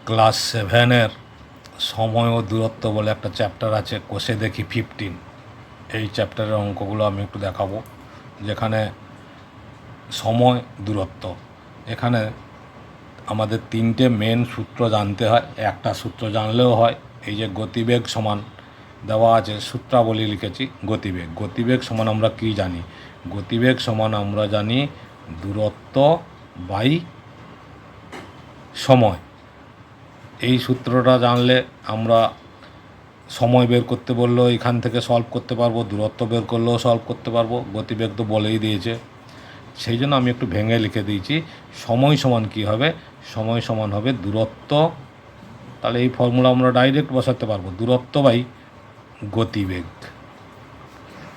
Class 7-এর সময় ও দূরত্ব বলে একটা চ্যাপ্টার আছে, কোষে দেখি 15। এই চ্যাপ্টারের অঙ্কগুলো আমি একটু দেখাবো, যেখানে সময় দূরত্ব, এখানে আমাদের তিনটে মেন সূত্র জানতে হয়। একটা সূত্র জানলেও হয়, এই যে গতিবেগ সমান দেওয়া আছে, সূত্রাবলী লিখেছি। গতিবেগ সমান আমরা কি জানি? গতিবেগ সমান আমরা জানি দূরত্ব বাই সময়। এই সূত্রটা জানলে আমরা সময় বের করতে বললেও এখান থেকে সলভ করতে পারবো, দূরত্ব বের করলেও সলভ করতে পারবো। গতিবেগ তো বলেই দিয়েছে, সেই জন্য আমি একটু ভেঙে লিখে দিয়েছি। সময় সমান কী হবে? সময় সমান হবে দূরত্ব, তাহলে এই ফর্মুলা আমরা ডাইরেক্ট বসাতে পারবো, দূরত্ব বাই গতিবেগ।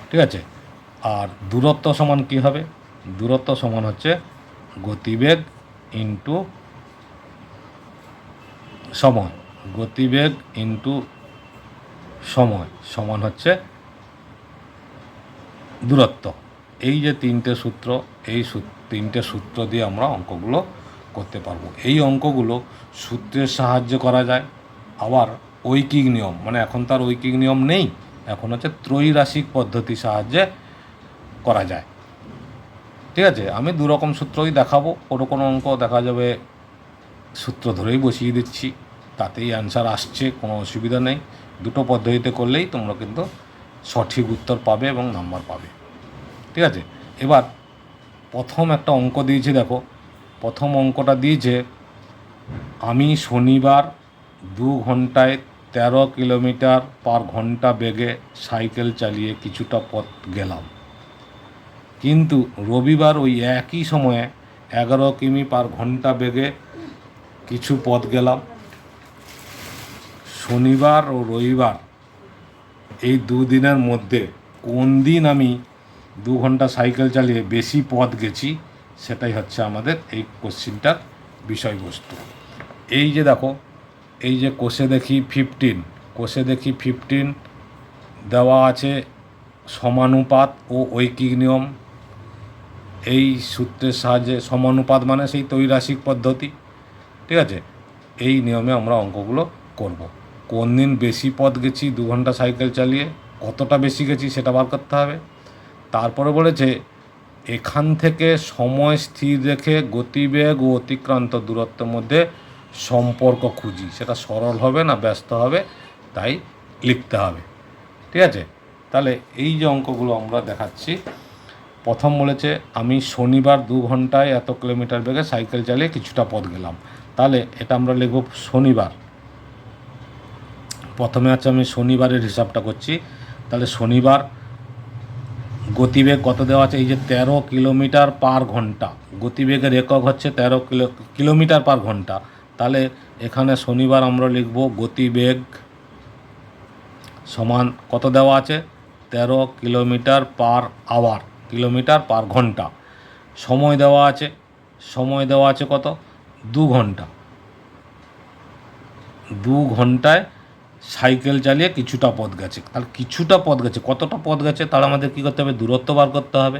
ঠিক আছে? আর দূরত্ব সমান কী হবে? দূরত্ব সমান হচ্ছে গতিবেগ ইন্টু সময়। গতিবেগ ইন্টু সময় সমান হচ্ছে দূরত্ব। এই যে তিনটে সূত্র, এই তিনটে সূত্র দিয়ে আমরা অঙ্কগুলো করতে পারবো। এই অঙ্কগুলো সূত্রের সাহায্যে করা যায়, আবার ঐকিক নিয়ম, মানে এখন তার ঐকিক নিয়ম নেই, এখন হচ্ছে ত্রৈরাশিক পদ্ধতির সাহায্যে করা যায়। ঠিক আছে? আমি দুরকম সূত্রই দেখাবো, কোনো অঙ্ক দেখা যাবে সূত্র ধরেই বসিয়ে দিচ্ছি, তাতেই অ্যান্সার আসছে, কোনো অসুবিধা নেই। দুটো পদ্ধতিতে করলেই তোমরা কিন্তু সঠিক উত্তর পাবে এবং নাম্বার পাবে। ঠিক আছে? এবার প্রথম একটা অঙ্ক দিয়েছে, দেখো প্রথম অঙ্কটা দিয়েছে, আমি শনিবার 2 ঘন্টায় 13 কিলোমিটার পার ঘন্টা বেগে সাইকেল চালিয়ে কিছুটা পথ গেলাম, কিন্তু রবিবার ওই একই সময়ে 11 কিমি পার ঘন্টা বেগে কিছু পথ গেলাম। শনিবার ও রবিবার এই দুদিনের মধ্যে কোন দিন আমি 2 ঘন্টা সাইকেল চালিয়ে বেশি পথ গেছি, সেটাই হচ্ছে আমাদের এই কোশ্চিনটার বিষয়বস্তু। এই যে দেখো, এই যে কোষে দেখি 15 দেওয়া আছে সমানুপাত ও ঐকিক নিয়ম। এই সূত্রের সাহায্যে, সমানুপাত মানে সেই ত্রৈরাশিক পদ্ধতি। ঠিক আছে? এই নিয়মে আমরা অঙ্কগুলো করব। কোন দিন বেশি পথ গেছি 2 ঘন্টা সাইকেল চালিয়ে, কতটা বেশি গেছি সেটা বার করতে হবে। তারপরে বলেছে এখান থেকে সময় স্থির রেখে গতিবেগ ও অতিক্রান্ত দূরত্বের মধ্যে সম্পর্ক খুঁজি। সেটা সরল হবে না ব্যস্ত হবে, তাই লিখতে হবে। ঠিক আছে? তাহলে এই যে অঙ্কগুলো আমরা দেখাচ্ছি, প্রথম বলেছে আমি শনিবার 2 ঘন্টায় এত কিলোমিটার বেগে সাইকেল চালিয়ে কিছুটা পথ গেলাম, তাহলে এটা আমরা লিখব শনিবার। প্রথমে আছে, আমি শনিবারের হিসাবটা করছি। তাহলে শনিবার গতিবেগ কত দেওয়া আছে? এই যে 13 কিলোমিটার পার ঘন্টা, গতিবেগের একক হচ্ছে 13 কিলোমিটার পার ঘন্টা। তাহলে এখানে শনিবার আমরা লিখব গতিবেগ সমান কত দেওয়া আছে? 13 kilometre per hour, kilometre per ঘন্টা। সময় দেওয়া আছে, সময় দেওয়া আছে কত? 2 ঘন্টা। 2 ঘন্টায় সাইকেল চালিয়ে কিছুটা পথ গেছে। তাহলে কিছুটা পথ গেছে, কতটা পথ গেছে? তাহলে আমাদের কী করতে হবে? দূরত্ব বার করতে হবে।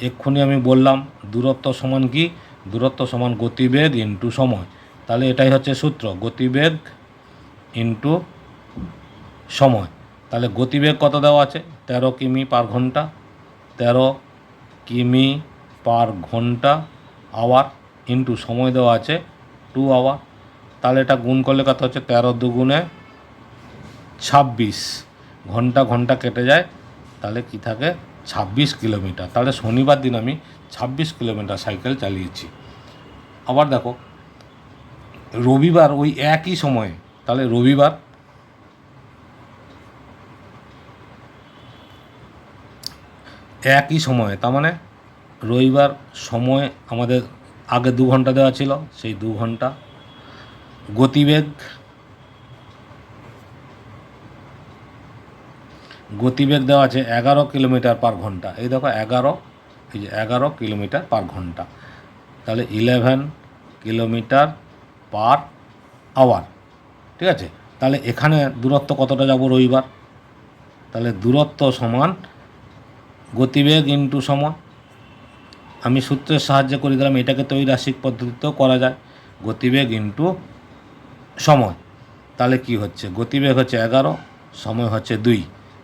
এক্ষুনি আমি বললাম দূরত্ব সমান কি? দূরত্ব সমান গতিবেগ ইন্টু সময়। তাহলে এটাই হচ্ছে সূত্র, গতিবেগ ইন্টু সময়। তাহলে গতিবেগ কত দেওয়া আছে? 13 কিমি পার ঘন্টা, 13 কিমি পার ঘন্টা আওয়ার, ইন্টু সময় দেওয়া আছে 2 আওয়ার। তাহলে এটা গুণ করলে কত হচ্ছে? 13 দুগুণে 26, ঘন্টা ঘন্টা কেটে যায়, তাহলে কি থাকে? 26 কিলোমিটার। তাহলে শনিবার দিন আমি 26 কিলোমিটার সাইকেল চালিয়েছি। আবার দেখো রবিবার ওই একই সময়ে, তাহলে রবিবার একই সময়ে, তার মানে রবিবার সময় আমাদের আগে 2 ঘন্টা দেওয়া ছিল, সেই 2 ঘন্টা। গতিবেগ দেওয়া আছে 11 কিলোমিটার পার ঘন্টা। এই দেখো 11, এই যে 11 কিলোমিটার পার ঘন্টা, তাহলে 11 কিলোমিটার পার আওয়ার। ঠিক আছে? তাহলে এখানে দূরত্ব কতটা যাব রবিবার? তাহলে দূরত্ব সমান গতিবেগ ইন্টু সময়। আমি সূত্রের সাহায্যে করে দিলাম, এটাকে ত্রৈরাশিক পদ্ধতিতেও করা যায়, গতিবেগ ইন্টু সময়, তাহলে কি হচ্ছে, গতিবেগ হচ্ছে 11, সময় হচ্ছে 2,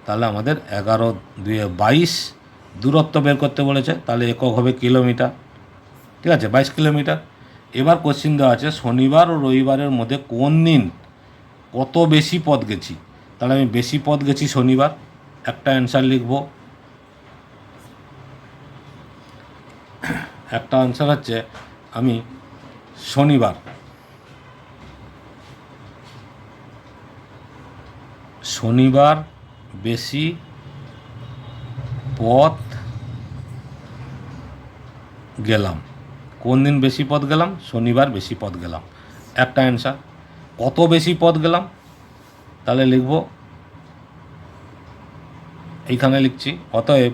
তাহলে আমাদের 11 2 22 দূরত্ব বের করতে বলেছে, তাহলে একক হবে কিলোমিটার। ঠিক আছে, 22 কিলোমিটার। এবার কোশ্চিন দেওয়া আছে শনিবার ও রবিবারের মধ্যে কোন দিন কত বেশি পথ গেছি। তাহলে আমি বেশি পথ গেছি শনিবার, একটা অ্যান্সার লিখব। একটা অ্যান্সার হচ্ছে আমি শনিবার বেশি পথ গেলাম। কোন দিন বেশি পথ গেলাম? শনিবার বেশি পথ গেলাম, একটা অ্যান্সার। কত বেশি পথ গেলাম, তাহলে লিখব, এইখানে লিখছি, অতএব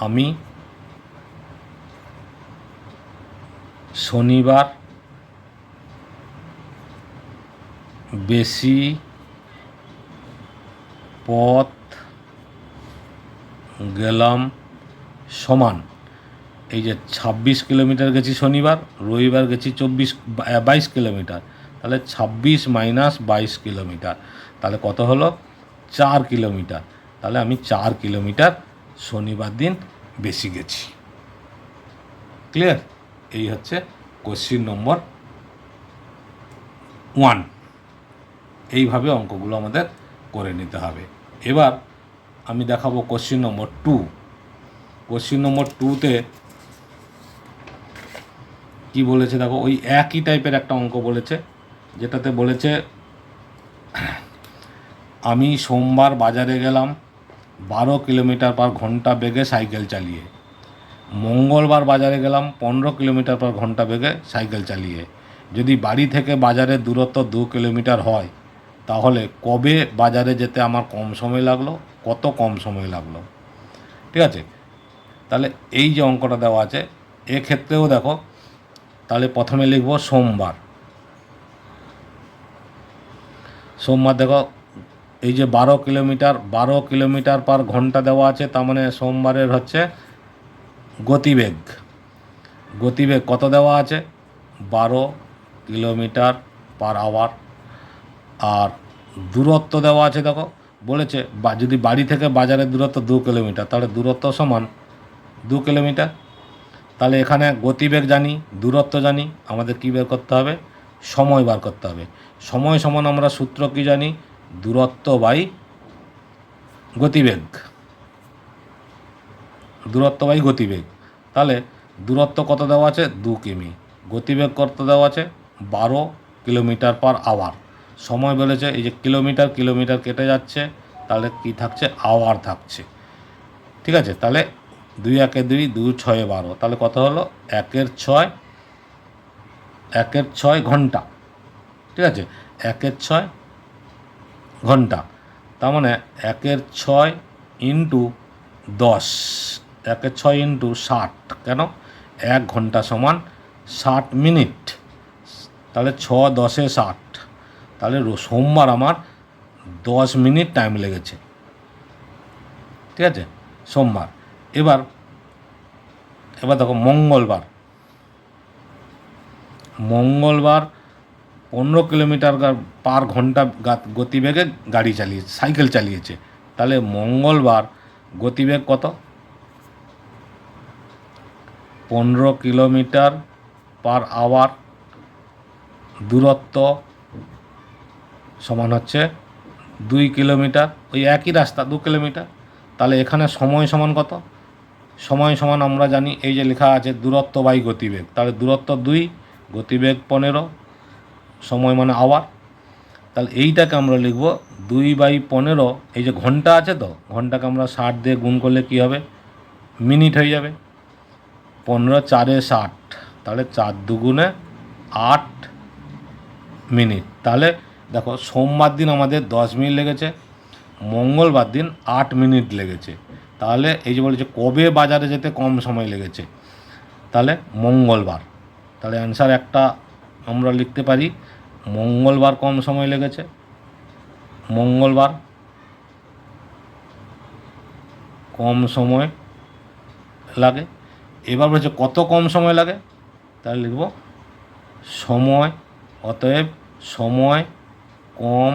আমি শনিবার বেশি পথ গেলাম সমান, এই যে 26 কিলোমিটার গেছি শনিবার, রবিবার গেছি 22 কিলোমিটার, তাহলে 26 মাইনাস 22 কিলোমিটার, তাহলে কত হলো? 4 কিলোমিটার। তাহলে আমি 4 কিলোমিটার শনিবার দিন বেশি গেছি। ক্লিয়ার? এই হচ্ছে কোশ্চিন নম্বর 1। এইভাবে অঙ্কগুলো আমাদের করে নিতে হবে। এবার আমি দেখাবো কোশ্চিন নম্বর 2। কোশ্চিন নম্বর 2তে কি বলেছে দেখো, ওই একই টাইপের একটা অঙ্ক বলেছে, যেটাতে বলেছে আমি সোমবার বাজারে গেলাম 12 কিলোমিটার পার ঘন্টা বেগে সাইকেল চালিয়ে, মঙ্গলবার বাজারে গেলাম 15 কিলোমিটার পার ঘন্টা বেগে সাইকেল চালিয়ে। যদি বাড়ি থেকে বাজারের দূরত্ব 2 কিলোমিটার হয়, তাহলে কবে বাজারে যেতে আমার কম সময় লাগলো, কত কম সময় লাগলো। ঠিক আছে, তাহলে এই যে অঙ্কটা দেওয়া আছে, এক্ষেত্রেও দেখো, তাহলে প্রথমে লিখব সোমবার। দেখো, এই যে 12 কিলোমিটার পার ঘন্টা দেওয়া আছে, তার মানে সোমবারের হচ্ছে গতিবেগ কত দেওয়া আছে? 12 কিলোমিটার পার আওয়ার। আর দূরত্ব দেওয়া আছে, দেখো বলেছে যদি বাড়ি থেকে বাজারের দূরত্ব 2 কিলোমিটার, তাহলে দূরত্ব সমান 2 কিলোমিটার। তাহলে এখানে গতিবেগ জানি, দূরত্ব জানি, আমাদের কী বের করতে হবে? সময় বার করতে হবে। সময় সমান আমরা সূত্র কী জানি? দূরত্ব বাই গতিবেগ, তাহলে দূরত্ব কত দেওয়া আছে? 2 কিমি। গতিবেগ কত দেওয়া আছে? 12 কিলোমিটার পার আওয়ার। সময় বলেছে, এই যে কিলোমিটার কেটে যাচ্ছে, তাহলে কি থাকছে? আওয়ার থাকছে। ঠিক আছে, তাহলে 2 1 2, 2 6 12, তাহলে কত হলো? 1 6 ঘন্টা। ঠিক আছে, 1 6 ঘন্টা, তার মানে 1 6 ইন্টু 10, 1 6 ইন্টু 60, কেন? 1 ঘন্টা সমান 60 মিনিট, তাহলে 6 10 60, তাহলে সোমবার আমার 10 মিনিট টাইম লেগেছে। ঠিক আছে, সোমবার। এবার দেখো মঙ্গলবার 15 কিলোমিটার পার ঘন্টা গতিবেগে সাইকেল চালিয়েছে, তাহলে মঙ্গলবার গতিবেগ কত? 15 কিলোমিটার পার আওয়ার, দূরত্ব সমান হচ্ছে 2 কিলোমিটার, ওই একই রাস্তা 2 কিলোমিটার। তাহলে এখানে সময় সমান কত? সময় সমান আমরা জানি, এই যে লেখা আছে দূরত্ব বাই গতিবেগ, তাহলে দূরত্ব 2, গতিবেগ 15, সময় মানে আওয়ার। তাহলে এইটাকে আমরা লিখব 2/15, এই যে ঘন্টা আছে, তো ঘন্টাকে আমরা 60 দিয়ে গুণ করলে কী হবে? মিনিট হয়ে যাবে। 15 4 60, তাহলে 4 2 8 মিনিট। তাহলে দেখো সোমবার দিন আমাদের 10 মিনিট লেগেছে, মঙ্গলবার দিন 8 মিনিট লেগেছে। তাহলে এই যে বলেছে কবে বাজারে যেতে কম সময় লেগেছে, তাহলে মঙ্গলবার। তাহলে অ্যান্সার একটা আমরা লিখতে পারি, মঙ্গলবার কম সময় লেগেছে, মঙ্গলবার কম সময় লাগে। এবার বলেছে কত কম সময় লাগে, তাহলে লিখব সময়, অতএব সময় কম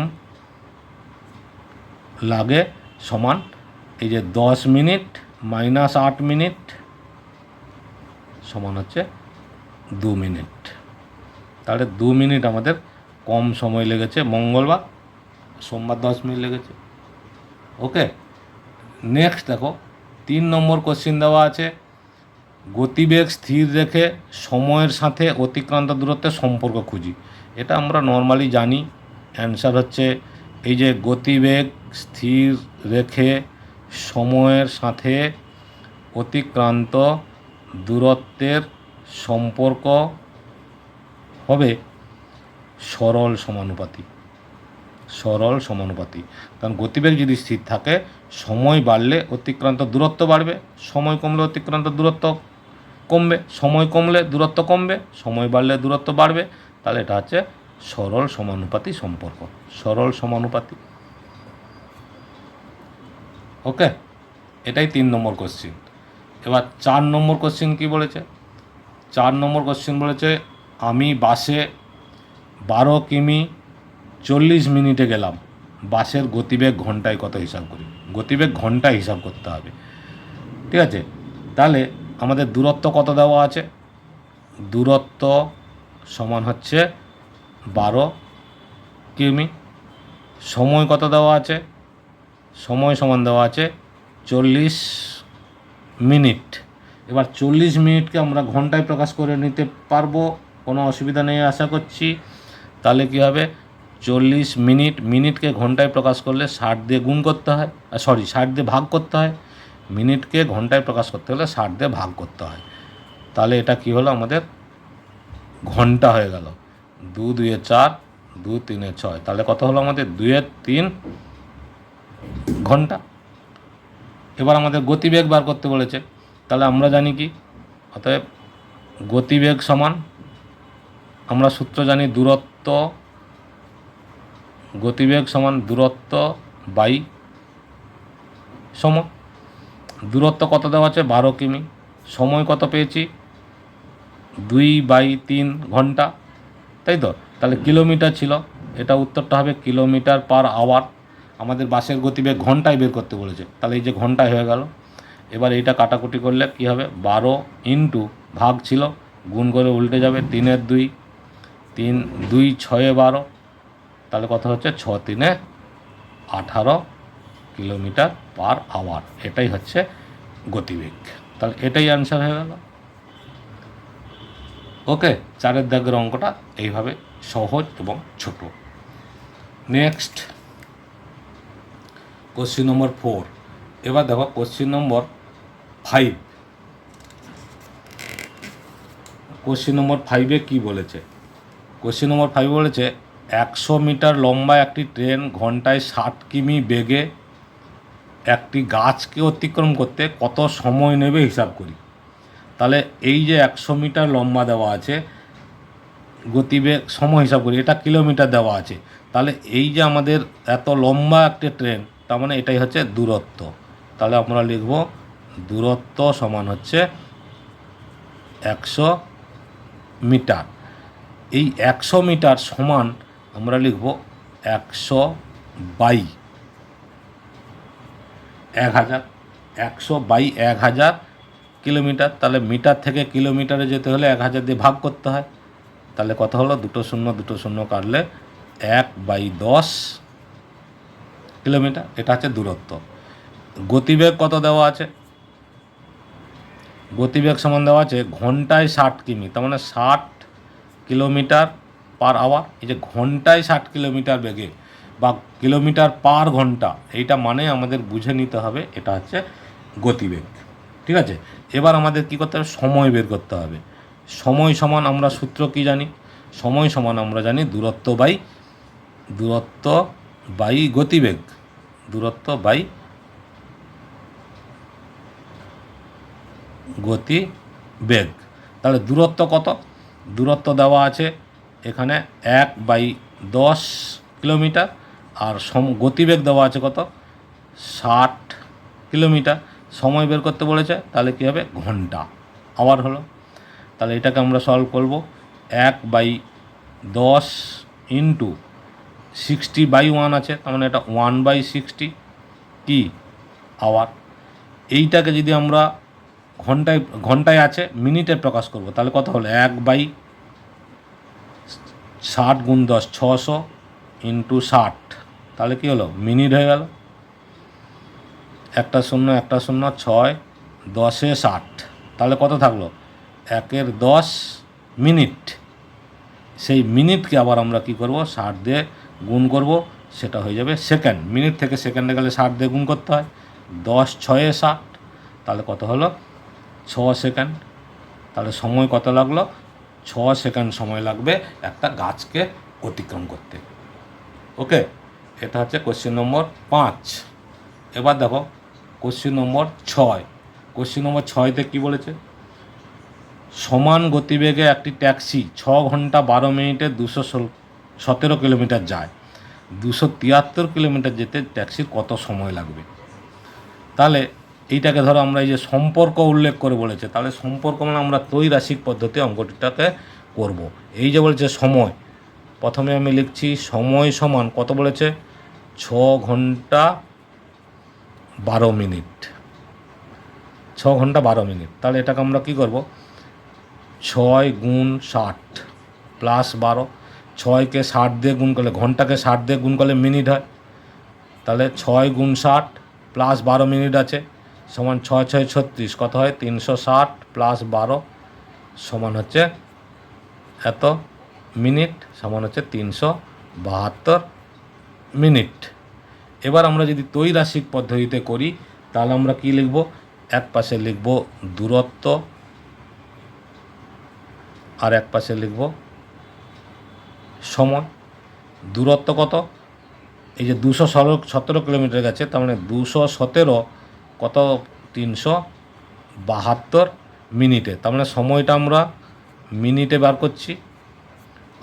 লাগে সমান এই যে 10 মিনিট মাইনাস 8 মিনিট সমান হচ্ছে 2 মিনিট। তাহলে 2 মিনিট আমাদের কম সময় লেগেছে মঙ্গলবার, সোমবার 10 মিনিট লেগেছে। ওকে, নেক্সট দেখো 3 নম্বর কোশ্চিন দেওয়া আছে, গতিবেগ স্থির রেখে সময়ের সাথে অতিক্রান্ত দূরত্বের সম্পর্ক খুঁজি। এটা আমরা নর্মালি জানি, অ্যান্সার হচ্ছে এই যে গতিবেগ স্থির রেখে সময়ের সাথে অতিক্রান্ত দূরত্বের সম্পর্ক হবে সরল সমানুপাতি। সরল সমানুপাতি, কারণ গতিবেগ যদি স্থির থাকে সময় বাড়লে অতিক্রান্ত দূরত্ব বাড়বে, সময় কমলে অতিক্রান্ত দূরত্ব কমবে, সময় কমলে দূরত্ব কমবে, সময় বাড়লে দূরত্ব বাড়বে। তাহলে এটা হচ্ছে সরল সমানুপাতি সম্পর্ক, সরল সমানুপাতি। ওকে, এটাই 3 নম্বর কোশ্চিন। এবার 4 নম্বর কোশ্চিন কি বলেছে? 4 নম্বর কোশ্চিন বলেছে, আমি বাসে 12 কিমি 40 মিনিটে গেলাম, বাসের গতিবেগ ঘন্টায় কত হিসাব করি। গতিবেগ ঘন্টায় হিসাব করতে হবে, ঠিক আছে। তাহলে আমাদের দূরত্ব কত দেওয়া আছে? দূরত্ব সমান হচ্ছে 12 কিমি। সময় কত দেওয়া আছে? সময় সমান দেওয়া আছে 40 মিনিট। এবার 40 মিনিটকে আমরা ঘন্টায় প্রকাশ করে নিতে পারবো, কোনো অসুবিধা নেই আশা করছি। তাহলে কী হবে, 40 মিনিট, মিনিটকে ঘন্টায় প্রকাশ করলে 60 দিয়ে গুণ করতে হয়, 60 দিয়ে ভাগ করতে হয়। মিনিটকে ঘন্টায় প্রকাশ করতে হলে 60 দিয়ে ভাগ করতে হয়। তাহলে এটা কি হলো, আমাদের ঘন্টা হয়ে গেল। 2 2 4, 2 3 6, তাহলে কত হলো আমাদের 2 3 ঘন্টা। এবার আমাদের গতিবেগ বার করতে বলেছে, তাহলে আমরা জানি কি, অতএব গতিবেগ সমান, আমরা সূত্র জানি দূরত্ব, গতিবেগ সমান দূরত্ব বাই সময়। দূরত্ব কত দেওয়া আছে? 12 কিমি। সময় কত পেয়েছি? 2/3 ঘন্টা, তাই তো। তাহলে কিলোমিটার ছিল, এটা উত্তরটা হবে কিলোমিটার পার আওয়ার। আমাদের বাসের গতিবেগ ঘন্টায় বের করতে বলেছে, তাহলে এই যে ঘন্টায় হয়ে গেল। এবার এইটা কাটাকুটি করলে কি হবে, 12 ইন্টু ভাগ ছিল, গুণ করে উল্টে যাবে, 3 এর 2, 3 2 6 12, তাহলে কত হচ্ছে 6 3 18 কিলোমিটার পার আওয়ার। এটাই হচ্ছে গতিবেগ। তাহলে এটাই অ্যান্সার হয়ে গেল। ওকে, 4 দাগের অঙ্কটা এইভাবে সহজ এবং ছোট। Next question number 4। এবার দেখো কোশ্চিন নম্বর 5। কোশ্চিন নম্বর 5-এ কী বলেছে? কোশ্চিন নম্বর 5 বলেছে, 100 মিটার লম্বা একটি ট্রেন ঘন্টায় 60 কিমি বেগে একটি গাছকে অতিক্রম করতে কত সময় নেবে হিসাব করি। তাহলে এই যে 100 মিটার লম্বা দেওয়া আছে, গতিবেগ সময় হিসাব করি, এটা কিলোমিটার দেওয়া আছে। তাহলে এই যে আমাদের এত লম্বা একটা ট্রেন, তার মানে এটাই হচ্ছে দূরত্ব। তাহলে আমরা লিখব দূরত্ব সমান হচ্ছে 100 মিটার। এই 100 মিটার সমান আমরা লিখব 100 বাই 1000, 100 বাই 1000 কিলোমিটার। তাহলে মিটার থেকে কিলোমিটারে যেতে হলে 1000 দিয়ে ভাগ করতে হয়। তাহলে কত হলো, 2 শূন্য 2 শূন্য কাটলে 1/10 কিলোমিটার। এটা হচ্ছে দূরত্ব। গতিবেগ কত দেওয়া আছে? গতিবেগ সমান দেওয়া আছে ঘন্টায় 60 কিমি, তার মানে 60 কিলোমিটার পার আওয়ার। এই যে ঘন্টায় 60 কিলোমিটার বেগে বা কিলোমিটার পার ঘন্টা, এইটা মানে আমাদের বুঝে নিতে হবে এটা হচ্ছে গতিবেগ, ঠিক আছে। এবার আমাদের কী করতে হবে, সময় বের করতে হবে। সময় সমান আমরা সূত্র কি জানি? সময় সমান আমরা জানি দূরত্ব বাই গতিবেগ, দূরত্ব বাই গতিবেগ। তাহলে দূরত্ব কত? দূরত্ব দেওয়া আছে এখানে 1/10 কিলোমিটার, আর গতিবেগ দেওয়া আছে কত? 60 কিলোমিটার। সময় বের করতে বলেছে, তাহলে কী হবে, ঘন্টা, আওয়ার হলো। তাহলে এটাকে আমরা সলভ করব, 1/10 ইন্টু 60/1 আছে, তার মানে এটা 1/60 কি আওয়ার। এইটাকে যদি আমরা ঘন্টায় আছে মিনিটে প্রকাশ করব, তাহলে কত হলো 1/60 গুণ 10 600 ইন্টু 60, তাহলে কী হলো মিনিট হয়ে গেল। একটা শূন্য 6 10-এ 60, তাহলে কত থাকলো 1/10 মিনিট। সেই মিনিটকে আবার আমরা কি করব 60 দিয়ে গুণ করব, সেটা হয়ে যাবে সেকেন্ড। মিনিট থেকে সেকেন্ডে গেলে 60 দিয়ে গুণ করতে হয়, 10-6-এ 60, তাহলে কত হলো 6 সেকেন্ড। তাহলে সময় কত লাগলো 6 সেকেন্ড সময় লাগবে একটা গাছকে অতিক্রম করতে। ওকে, এটা হচ্ছে কোশ্চেন নম্বর 5। এবার দেখো কোশ্চেন নম্বর 6। কোশ্চেন নম্বর 6তে কী বলেছে, সমান গতিবেগে একটি ট্যাক্সি 6 ঘন্টা 12 মিনিটে 217 কিলোমিটার যায়, 273 কিলোমিটার যেতে ট্যাক্সির কত সময় লাগবে। তাহলে এইটাকে ধরো আমরা এই যে সম্পর্ক উল্লেখ করে বলেছে, তাহলে সম্পর্ক মানে আমরা ত্রৈরাশিক পদ্ধতি অঙ্কটিটাকে করব। এই যে বলেছে সময়, প্রথমে আমি লিখছি সময় সমান কত বলেছে 6 ঘন্টা 12 মিনিট, 6 ঘন্টা 12 মিনিট। তাহলে এটাকে আমরা কী করব 6 গুণ 60 প্লাস 12, 6কে 60 দিয়ে গুণ করলে, ঘন্টাকে 60 দিয়ে গুণ করলে মিনিট হয়, তাহলে 6 গুণ 60 প্লাস 12 মিনিট আছে সমান 6 6 36, কত হয় 360 প্লাস 12 সমান হচ্ছে এত মিনিট, সমান হচ্ছে 372 মিনিট। এবার আমরা যদি ত্রৈরাশিক পদ্ধতিতে করি তাহলে আমরা কি লিখব, এক পাশে লিখব দূরত্ব আর এক পাশে লিখব সময়। দূরত্ব কত, এই যে 217 কিলোমিটার গেছে, তার মানে 217 কত 372 মিনিটে, তার মানে সময়টা আমরা মিনিটে বার করছি,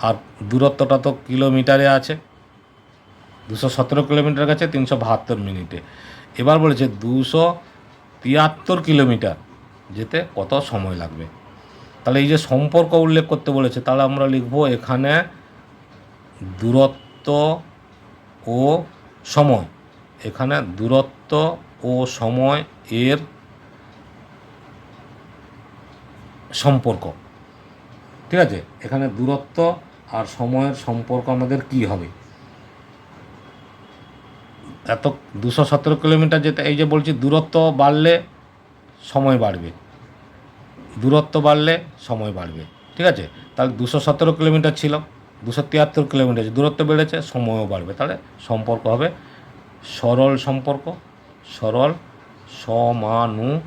আর দূরত্বটা তো কিলোমিটারে আছে, 217 কিলোমিটার গেছে 372 মিনিটে। এবার বলেছে 273 কিলোমিটার যেতে কত সময় লাগবে। তাহলে এই যে সম্পর্ক উল্লেখ করতে বলেছে, তাহলে আমরা লিখব এখানে দূরত্ব ও সময়, এখানে দূরত্ব ও সময় এর সম্পর্ক, ঠিক আছে। এখানে দূরত্ব আর সময়ের সম্পর্ক আমাদের কি হবে, এত 217 কিলোমিটার যেতে, এই যে বলছি দূরত্ব বাড়লে সময় বাড়বে, দূরত্ব বাড়লে সময় বাড়বে, ঠিক আছে। তাহলে 217 কিলোমিটার ছিল 273 কিলোমিটার, দূরত্ব বেড়েছে সময়ও বাড়বে, তাহলে সম্পর্ক হবে সরল সম্পর্ক, সরল সমানুপাতি।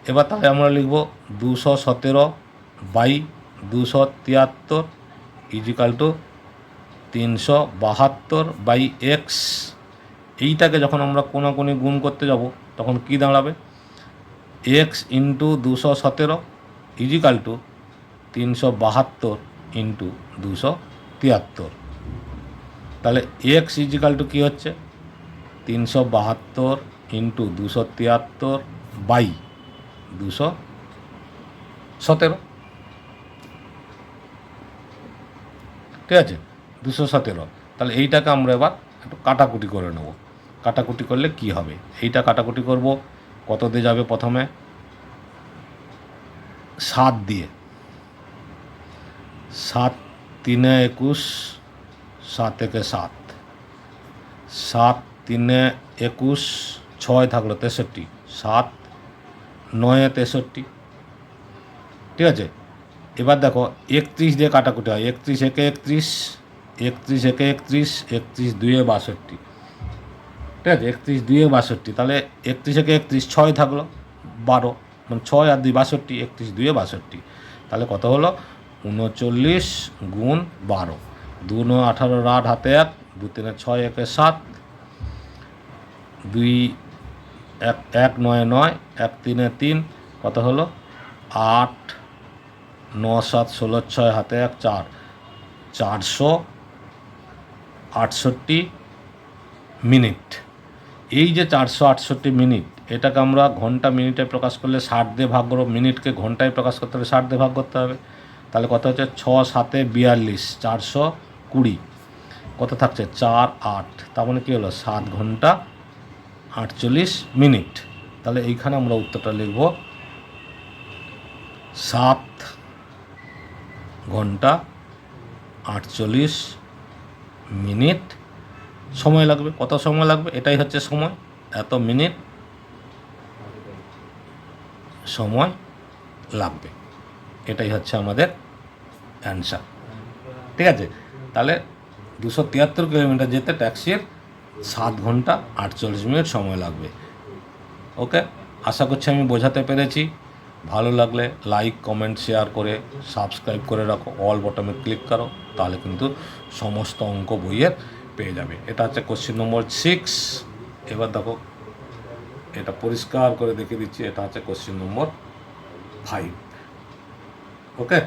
এবার তাহলে আমরা লিখব 217/273 ইজিক্যাল টু 372/x। এইটাকে যখন আমরা কোনাকুনি গুণ করতে যাব তখন কি দাঁড়াবে, x into 217 equal to 372 into 273। তাহলে x ইজিক্যাল টু কী হচ্ছে 372 ইন্টু 273/217, ঠিক আছে 217। তাহলে এইটাকে আমরা এবার একটু কাটাকুটি করে নেব। কাটাকুটি করলে কি হবে, এইটা কাটাকুটি করব, কত দিয়ে যাবে, প্রথমে 7 দিয়ে, 7 3 21, 7 একে 7, 7 3 21, 6 থাকলো 63, 7 9 63, ঠিক আছে। এবার দেখো 31 দিয়ে কাটাকুটি হয়, 31 একে 31, 31 একে 31, 31 2 62, ঠিক আছে 31 2 62, তাহলে 31 একে 31, 6 থাকলো 12, মানে 6 আর 2 62, 31 2 62, তাহলে কত হলো 39 গুণ 12, 2 9 18 8 হাতে 1, 2 3 6 1 7, 2 1 1 9 9, 1 3 3, কত হলো 8 9 7 16 6 হাতে 1 4, 468 মিনিট। এই যে 468 মিনিট, এটাকে আমরা ঘন্টা মিনিটে প্রকাশ করলে 60 দিয়ে ভাগ করব, মিনিটকে ঘন্টায় প্রকাশ করতে হলে 60 দিয়ে ভাগ করতে হবে। তাহলে কত হচ্ছে 6 7 42, 420, কত থাকছে 4 8, তার মানে কী হলো 7 ঘন্টা 48 মিনিট। তাহলে এইখানে আমরা উত্তরটা লিখব 7 ঘন্টা 48 মিনিট সময় লাগবে। কত সময় লাগবে? এটাই হচ্ছে সময়, এত মিনিট সময় লাগবে, এটাই হচ্ছে আমাদের অ্যান্সার। ঠিক আছে, তাহলে 273 কিলোমিটার যেতে ট্যাক্সির 7 ঘন্টা 48 মিনিট সময় লাগবে। ওকে, আশা করছি আমি বোঝাতে পেরেছি। ভালো লাগলে লাইক কমেন্ট শেয়ার করে সাবস্ক্রাইব করে রাখো, অল বটমে ক্লিক করো, তাহলে কিন্তু সমস্ত অঙ্ক বইয়ের পেয়ে যাবে। এটা হচ্ছে কোশ্চেন নম্বর 6। এবার দেখো, এটা পরিষ্কার করে দেখিয়ে দিচ্ছি, এটা হচ্ছে কোশ্চেন নম্বর 5। ওকে।